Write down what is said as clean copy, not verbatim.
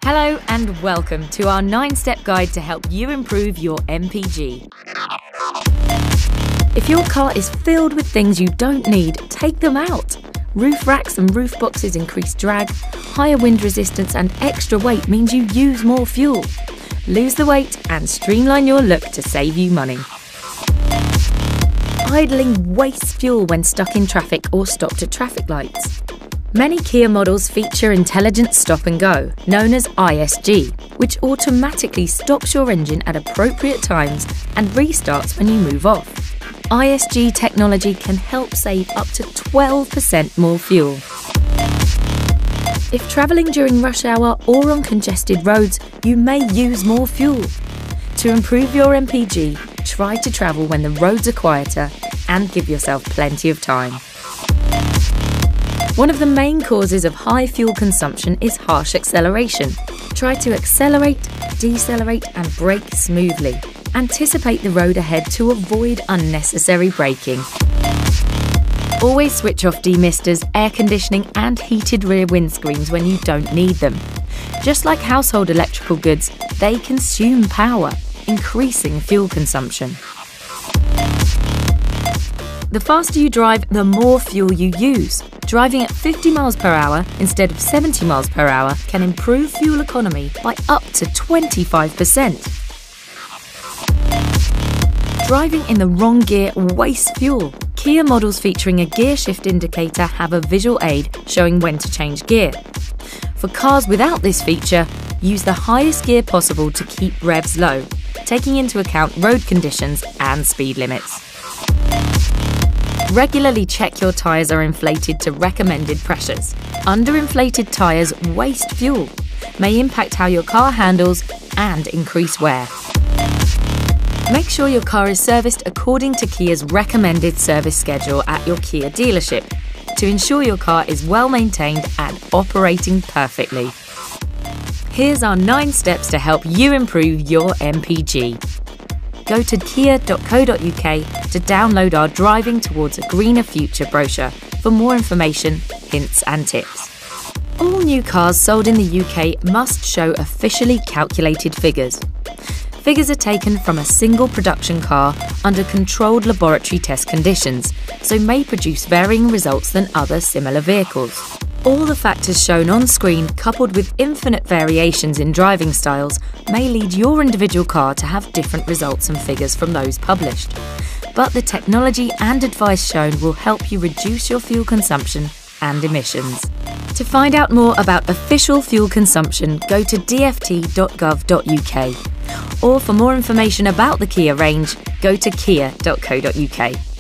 Hello and welcome to our 9-step guide to help you improve your MPG. If your car is filled with things you don't need, take them out. Roof racks and roof boxes increase drag, higher wind resistance and extra weight means you use more fuel. Lose the weight and streamline your look to save you money. Idling wastes fuel when stuck in traffic or stopped at traffic lights. Many Kia models feature Intelligent Stop and Go, known as ISG, which automatically stops your engine at appropriate times and restarts when you move off. ISG technology can help save up to 12% more fuel. If travelling during rush hour or on congested roads, you may use more fuel. To improve your MPG, try to travel when the roads are quieter and give yourself plenty of time. One of the main causes of high fuel consumption is harsh acceleration. Try to accelerate, decelerate and brake smoothly. Anticipate the road ahead to avoid unnecessary braking. Always switch off demisters, air conditioning and heated rear windscreens when you don't need them. Just like household electrical goods, they consume power, increasing fuel consumption. The faster you drive, the more fuel you use. Driving at 50 miles per hour instead of 70 miles per hour can improve fuel economy by up to 25%. Driving in the wrong gear wastes fuel. Kia models featuring a gear shift indicator have a visual aid showing when to change gear. For cars without this feature, use the highest gear possible to keep revs low, taking into account road conditions and speed limits. Regularly check your tyres are inflated to recommended pressures. Underinflated tyres waste fuel, may impact how your car handles and increase wear. Make sure your car is serviced according to Kia's recommended service schedule at your Kia dealership to ensure your car is well maintained and operating perfectly. Here's our 9 steps to help you improve your MPG. Go to kia.co.uk to download our Driving Towards a Greener Future brochure for more information, hints and tips. All new cars sold in the UK must show officially calculated figures. Figures are taken from a single production car under controlled laboratory test conditions, so may produce varying results than other similar vehicles. All the factors shown on screen, coupled with infinite variations in driving styles, may lead your individual car to have different results and figures from those published. But the technology and advice shown will help you reduce your fuel consumption and emissions. To find out more about official fuel consumption, go to dft.gov.uk. Or for more information about the Kia range, go to kia.co.uk.